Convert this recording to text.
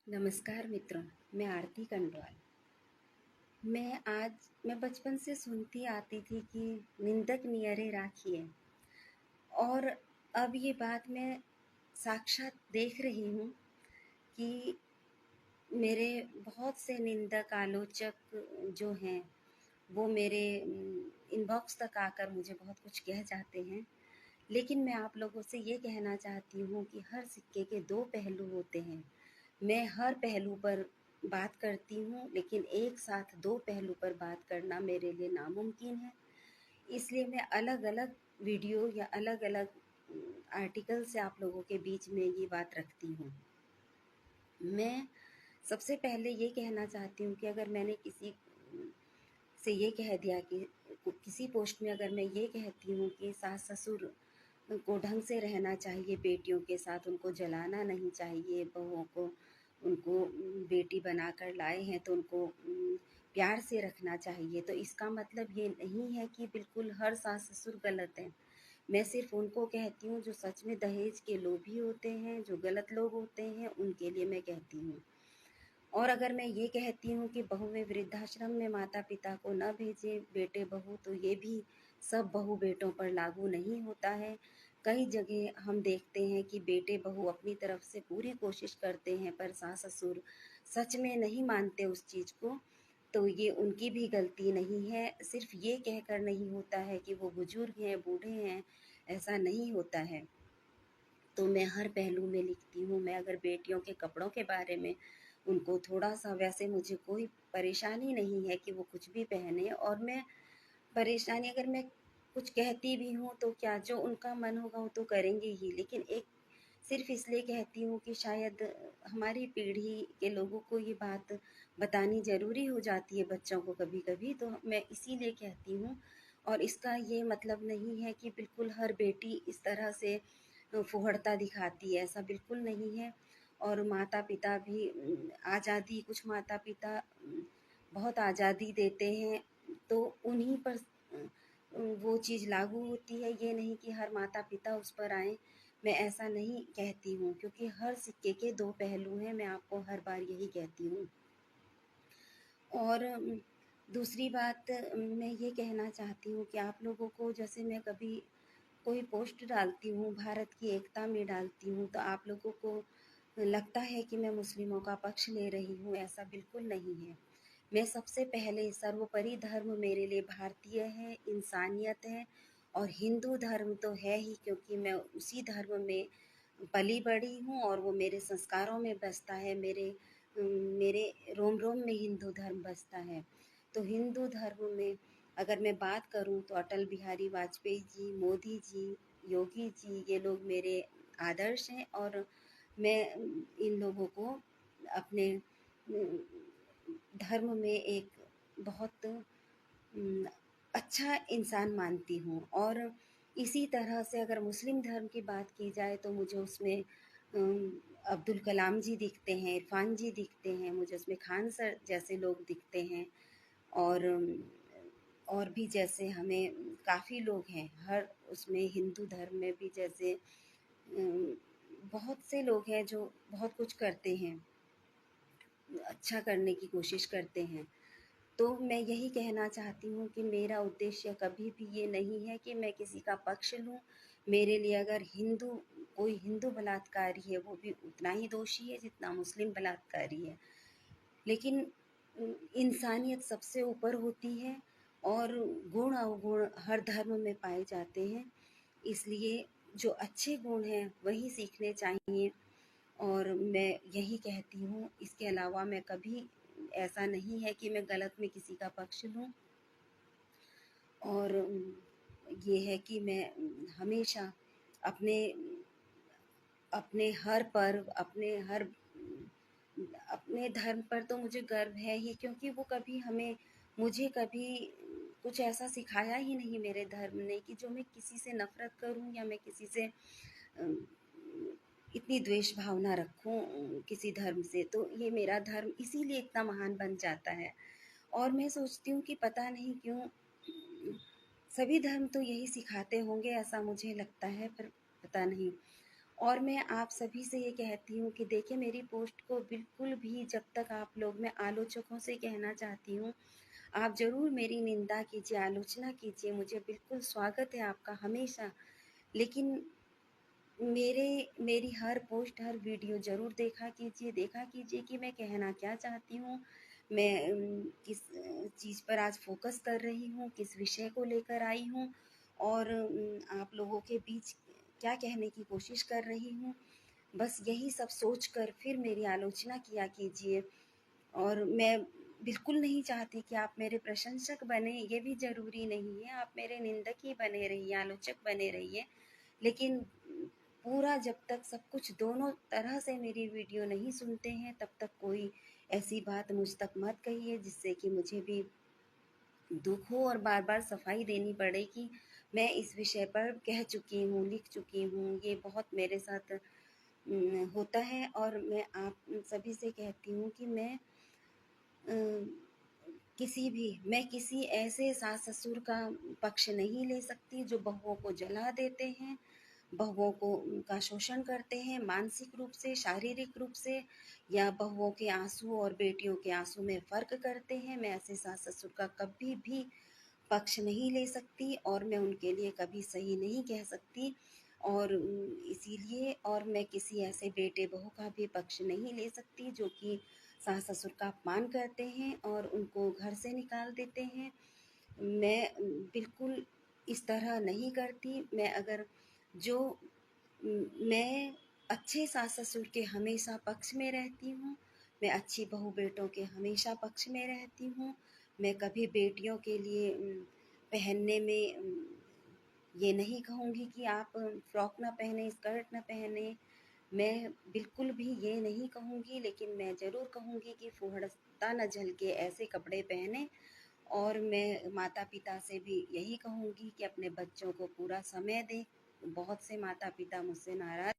नमस्कार मित्रों। मैं आरती कंडवाल। मैं बचपन से सुनती आती थी कि निंदक नियरे राखिए, और अब ये बात मैं साक्षात देख रही हूँ कि मेरे बहुत से निंदक आलोचक जो हैं वो मेरे इनबॉक्स तक आकर मुझे बहुत कुछ कह जाते हैं। लेकिन मैं आप लोगों से ये कहना चाहती हूँ कि हर सिक्के के दो पहलू होते हैं। मैं हर पहलू पर बात करती हूँ, लेकिन एक साथ दो पहलू पर बात करना मेरे लिए नामुमकिन है। इसलिए मैं अलग-अलग वीडियो या अलग-अलग आर्टिकल से आप लोगों के बीच में ये बात रखती हूँ। मैं सबसे पहले ये कहना चाहती हूँ कि अगर मैंने किसी से ये कह दिया कि किसी पोस्ट में अगर मैं ये कहती हूँ कि सास-ससुर को ढंग से रहना चाहिए, बेटियों के साथ उनको जलाना नहीं चाहिए, बहुओं को उनको बेटी बनाकर लाए हैं तो उनको प्यार से रखना चाहिए, तो इसका मतलब ये नहीं है कि बिल्कुल हर सास-ससुर गलत हैं। मैं सिर्फ़ उनको कहती हूँ जो सच में दहेज के लोभी होते हैं, जो गलत लोग होते हैं, उनके लिए मैं कहती हूँ। और अगर मैं ये कहती हूँ कि बहुएँ वृद्धाश्रम में माता-पिता को न भेजें बेटे-बहू, तो ये भी सब बहू-बेटों पर लागू नहीं होता है। कई जगह हम देखते हैं कि बेटे-बहू अपनी तरफ से पूरी कोशिश करते हैं, पर सास-ससुर सच में नहीं मानते उस चीज़ को, तो ये उनकी भी गलती नहीं है। सिर्फ़ ये कहकर नहीं होता है कि वो बुज़ुर्ग हैं, बूढ़े हैं, ऐसा नहीं होता है। तो मैं हर पहलू में लिखती हूँ। मैं अगर बेटियों के कपड़ों के बारे में उनको थोड़ा-सा, वैसे मुझे कोई परेशानी नहीं है कि वो कुछ भी पहने, और मैं परेशानी अगर मैं कुछ कहती भी हूँ तो क्या, जो उनका मन होगा वो तो करेंगे ही। लेकिन एक सिर्फ़ इसलिए कहती हूँ कि शायद हमारी पीढ़ी के लोगों को ये बात बतानी ज़रूरी हो जाती है बच्चों को कभी-कभी, तो मैं इसीलिए कहती हूँ। और इसका ये मतलब नहीं है कि बिल्कुल हर बेटी इस तरह से फुहड़ता दिखाती है, ऐसा बिल्कुल नहीं है। और माता-पिता भी आज़ादी, कुछ माता-पिता बहुत आज़ादी देते हैं, तो उन्हीं पर वो चीज़ लागू होती है, ये नहीं कि हर माता-पिता उस पर आएँ। मैं ऐसा नहीं कहती हूँ, क्योंकि हर सिक्के के दो पहलू हैं, मैं आपको हर बार यही कहती हूँ। और दूसरी बात मैं ये कहना चाहती हूँ कि आप लोगों को, जैसे मैं कभी कोई पोस्ट डालती हूँ, भारत की एकता में डालती हूँ, तो आप लोगों को लगता है कि मैं मुस्लिमों का पक्ष ले रही हूँ, ऐसा बिल्कुल नहीं है। मैं सबसे पहले, सर्वोपरि धर्म मेरे लिए भारतीय है, इंसानियत है, और हिंदू धर्म तो है ही, क्योंकि मैं उसी धर्म में पली-बड़ी हूँ और वो मेरे संस्कारों में बसता है, मेरे रोम-रोम में हिंदू धर्म बसता है। तो हिंदू धर्म में अगर मैं बात करूँ तो अटल बिहारी वाजपेयी जी, मोदी जी, योगी जी, ये लोग मेरे आदर्श हैं, और मैं इन लोगों को अपने धर्म में एक बहुत अच्छा इंसान मानती हूँ। और इसी तरह से अगर मुस्लिम धर्म की बात की जाए तो मुझे उसमें अब्दुल कलाम जी दिखते हैं, इरफ़ान जी दिखते हैं, मुझे उसमें खान सर जैसे लोग दिखते हैं। और और भी जैसे हमें काफ़ी लोग हैं, हर उसमें हिंदू धर्म में भी जैसे बहुत से लोग हैं जो बहुत कुछ करते हैं, अच्छा करने की कोशिश करते हैं। तो मैं यही कहना चाहती हूँ कि मेरा उद्देश्य कभी भी ये नहीं है कि मैं किसी का पक्ष लूँ। मेरे लिए अगर कोई हिंदू बलात्कारी है, वो भी उतना ही दोषी है जितना मुस्लिम बलात्कारी है। लेकिन इंसानियत सबसे ऊपर होती है, और गुण अवगुण हर धर्म में पाए जाते हैं। इसलिए जो अच्छे गुण हैं वही सीखने चाहिए, और मैं यही कहती हूँ। इसके अलावा मैं कभी, ऐसा नहीं है कि मैं गलत में किसी का पक्ष लूँ। और ये है कि मैं हमेशा अपने अपने हर पर्व, अपने धर्म पर तो मुझे गर्व है ही, क्योंकि वो कभी मुझे कभी कुछ ऐसा सिखाया ही नहीं मेरे धर्म ने कि जो मैं किसी से नफ़रत करूँ या मैं किसी से इतनी द्वेष भावना रखूँ किसी धर्म से। तो ये मेरा धर्म इसीलिए इतना महान बन जाता है। और मैं सोचती हूँ कि पता नहीं क्यों सभी धर्म तो यही सिखाते होंगे, ऐसा मुझे लगता है, पर पता नहीं। और मैं आप सभी से ये कहती हूँ कि देखिए, मेरी पोस्ट को बिल्कुल भी, जब तक आप लोग, मैं आलोचकों से कहना चाहती हूँ, आप ज़रूर मेरी निंदा कीजिए, आलोचना कीजिए, मुझे बिल्कुल स्वागत है आपका हमेशा। लेकिन मेरी हर पोस्ट, हर वीडियो ज़रूर देखा कीजिए कि मैं कहना क्या चाहती हूँ। मैं किस चीज़ पर आज फ़ोकस कर रही हूँ, किस विषय को लेकर आई हूँ, और आप लोगों के बीच क्या कहने की कोशिश कर रही हूँ। बस यही सब सोच कर फिर मेरी आलोचना किया कीजिए। और मैं बिल्कुल नहीं चाहती कि आप मेरे प्रशंसक बने, ये भी ज़रूरी नहीं है, आप मेरे निंदक ही बने रहिए, आलोचक बने रहिए। लेकिन पूरा जब तक सब कुछ दोनों तरह से मेरी वीडियो नहीं सुनते हैं, तब तक कोई ऐसी बात मुझ तक मत कहिए जिससे कि मुझे भी दुख हो और बार बार सफाई देनी पड़े कि मैं इस विषय पर कह चुकी हूँ, लिख चुकी हूँ। ये बहुत मेरे साथ होता है, और मैं आप सभी से कहती हूँ कि अ, मैं किसी ऐसे सास-ससुर का पक्ष नहीं ले सकती जो बहुओं को जला देते हैं, बहुओं को का शोषण करते हैं मानसिक रूप से, शारीरिक रूप से, या बहुओं के आँसू और बेटियों के आँसू में फ़र्क करते हैं। मैं ऐसे सास-ससुर का कभी भी पक्ष नहीं ले सकती, और मैं उनके लिए कभी सही नहीं कह सकती। और इसीलिए, और मैं किसी ऐसे बेटे-बहू का भी पक्ष नहीं ले सकती जो कि सास-ससुर का अपमान करते हैं और उनको घर से निकाल देते हैं। मैं बिल्कुल इस तरह नहीं करती। मैं अगर जो मैं अच्छे सास-ससुर के हमेशा पक्ष में रहती हूँ, मैं अच्छी बहू-बेटों के हमेशा पक्ष में रहती हूँ। मैं कभी बेटियों के लिए पहनने में ये नहीं कहूँगी कि आप फ्रॉक ना पहने, स्कर्ट ना पहने, मैं बिल्कुल भी ये नहीं कहूँगी, लेकिन मैं ज़रूर कहूँगी कि फुहड़ता न झलके ऐसे कपड़े पहने। और मैं माता-पिता से भी यही कहूँगी कि अपने बच्चों को पूरा समय दें। बहुत से माता-पिता मुझसे नाराज़